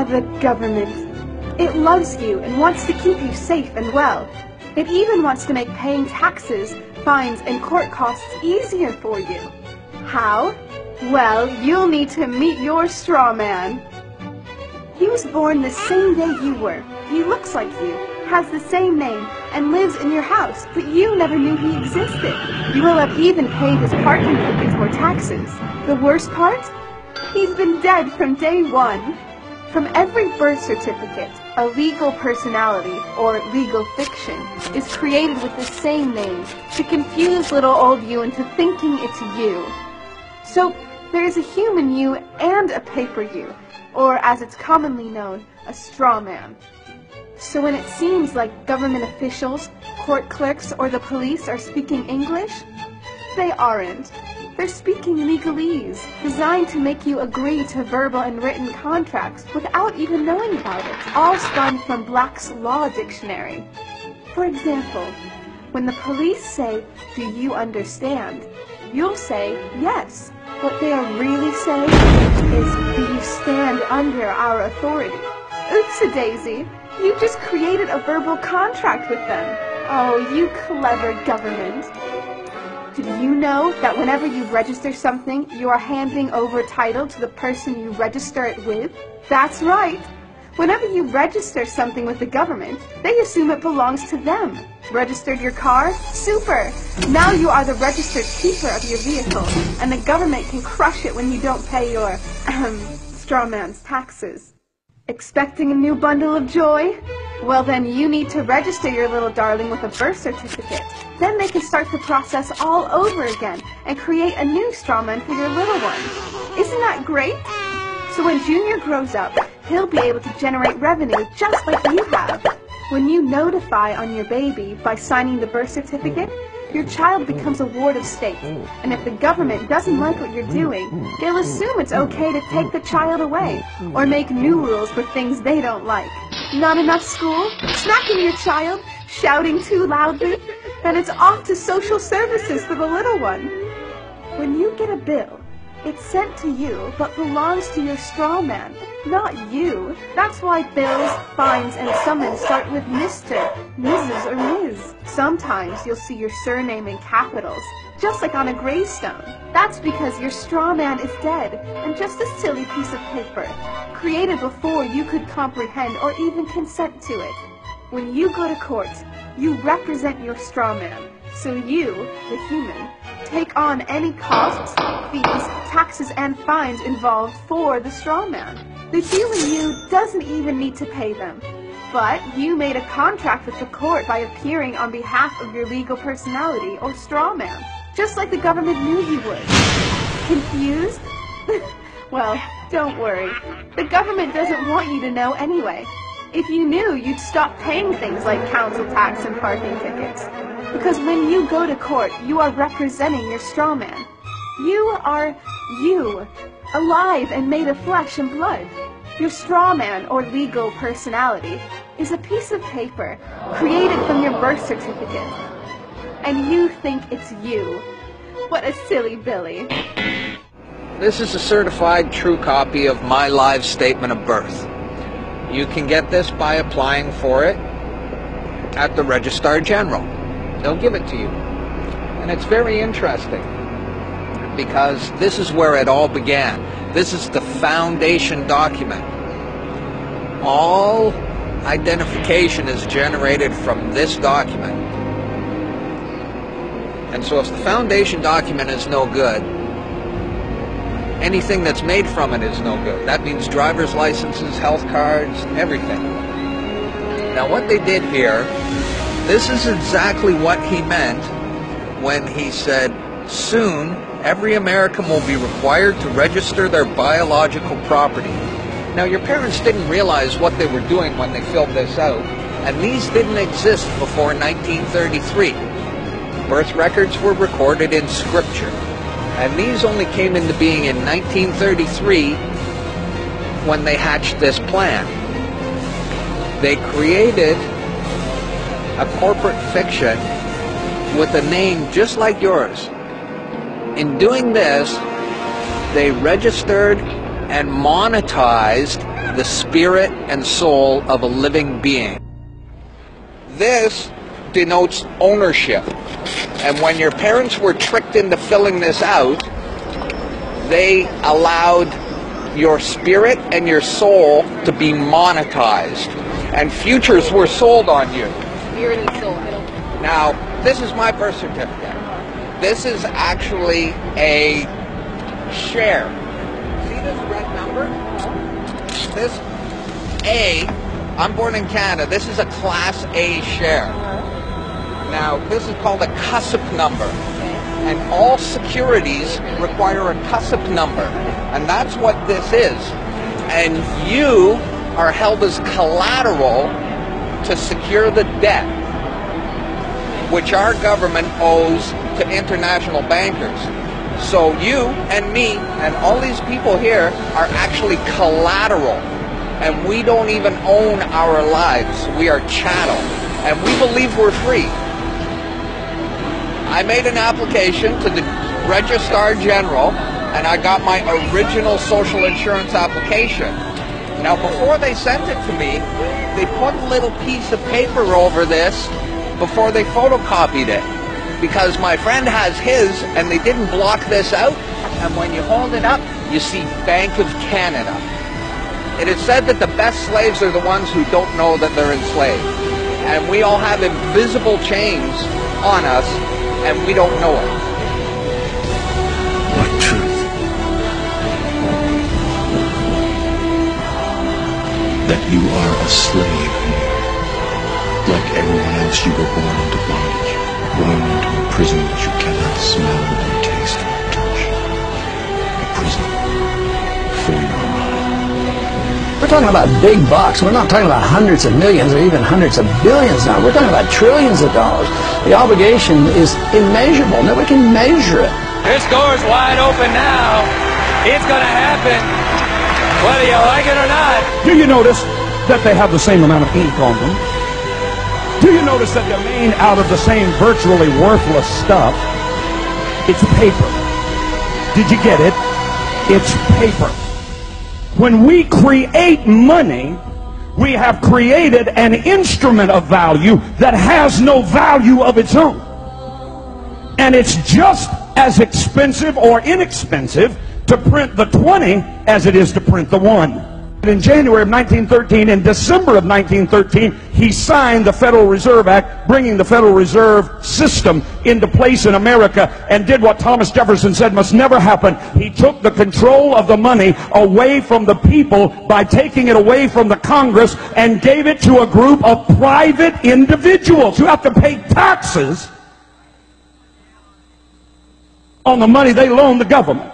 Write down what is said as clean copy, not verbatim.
The government. It loves you and wants to keep you safe and well. It even wants to make paying taxes, fines, and court costs easier for you. How? Well, you'll need to meet your straw man. He was born the same day you were. He looks like you, has the same name, and lives in your house, but you never knew he existed. You will have even paid his parking tickets or taxes. The worst part? He's been dead from day one. From every birth certificate, a legal personality, or legal fiction, is created with the same name to confuse little old you into thinking it's you. So, there is a human you and a paper you, or as it's commonly known, a straw man. So when it seems like government officials, court clerks, or the police are speaking English, they aren't. They're speaking legalese, designed to make you agree to verbal and written contracts without even knowing about it, all spun from Black's Law Dictionary. For example, when the police say, "Do you understand?" you'll say, "Yes." What they are really saying is, "Do you stand under our authority?" Oops-a-daisy, you just created a verbal contract with them. Oh, you clever government. Did you know that whenever you register something, you are handing over title to the person you register it with? That's right. Whenever you register something with the government, they assume it belongs to them. Registered your car? Super! Now you are the registered keeper of your vehicle, and the government can crush it when you don't pay your, straw man's taxes. Expecting a new bundle of joy? Well then you need to register your little darling with a birth certificate. Then they can start the process all over again and create a new straw man for your little one. Isn't that great? So when Junior grows up, he'll be able to generate revenue just like you have. When you notify on your baby by signing the birth certificate, your child becomes a ward of state, and if the government doesn't like what you're doing, they'll assume it's okay to take the child away, or make new rules for things they don't like. Not enough school? Smacking your child? Shouting too loudly? Then it's off to social services for the little one. When you get a bill, it's sent to you, but belongs to your straw man, not you. That's why bills, fines, and summons start with Mr., Mrs., or Ms. Sometimes you'll see your surname in capitals, just like on a gravestone. That's because your straw man is dead, and just a silly piece of paper, created before you could comprehend or even consent to it. When you go to court, you represent your straw man, so you, the human, take on any costs, fees, taxes, and fines involved for the straw man. The human you doesn't even need to pay them. But you made a contract with the court by appearing on behalf of your legal personality or straw man, just like the government knew you would. Confused? Well, don't worry. The government doesn't want you to know anyway. If you knew, you'd stop paying things like council tax and parking tickets. Because when you go to court, you are representing your straw man. You are you, alive and made of flesh and blood. Your straw man, or legal personality, is a piece of paper created from your birth certificate. And you think it's you. What a silly Billy. This is a certified true copy of my live statement of birth. You can get this by applying for it at the Registrar General. They'll give it to you. And it's very interesting because this is where it all began. This is the foundation document. All identification is generated from this document. And so if the foundation document is no good, anything that's made from it is no good. That means driver's licenses, health cards, everything. Now what they did here, this is exactly what he meant when he said, soon every American will be required to register their biological property. Now your parents didn't realize what they were doing when they filled this out, and these didn't exist before 1933. Birth records were recorded in scripture. And these only came into being in 1933 when they hatched this plan. They created a corporate fiction with a name just like yours. In doing this, they registered and monetized the spirit and soul of a living being. This denotes ownership. And when your parents were tricked into filling this out, they allowed your spirit and your soul to be monetized. And futures were sold on you. Spirit and soul. Now, this is my birth certificate. This is actually a share. See this red number? This A, I'm born in Canada, this is a Class A share. Now, this is called a CUSP number. And all securities require a CUSP number. And that's what this is. And you are held as collateral to secure the debt which our government owes to international bankers. So you and me and all these people here are actually collateral. And we don't even own our lives. We are chattel. And we believe we're free. I made an application to the Registrar General and I got my original social insurance application. Now before they sent it to me, they put a little piece of paper over this before they photocopied it. Because my friend has his and they didn't block this out, and when you hold it up, you see Bank of Canada. It is said that the best slaves are the ones who don't know that they're enslaved. And we all have invisible chains on us, and we don't know it. What truth? That you are a slave here. Like everyone else, you were born into bondage, born into a prison that you cannot smell or taste or touch. A prison for your mind. We're talking about big bucks. We're not talking about hundreds of millions or even hundreds of billions now. We're talking about trillions of dollars. The obligation is immeasurable. Nobody can measure it. This door's wide open now. It's going to happen, whether you like it or not. Do you notice that they have the same amount of ink on them? Do you notice that they're made out of the same virtually worthless stuff? It's paper. Did you get it? It's paper. When we create money, we have created an instrument of value that has no value of its own. And it's just as expensive or inexpensive to print the 20 as it is to print the 1. In January of 1913, in December of 1913, he signed the Federal Reserve Act, bringing the Federal Reserve System into place in America, and did what Thomas Jefferson said must never happen. He took the control of the money away from the people by taking it away from the Congress and gave it to a group of private individuals who have to pay taxes on the money they loan the government.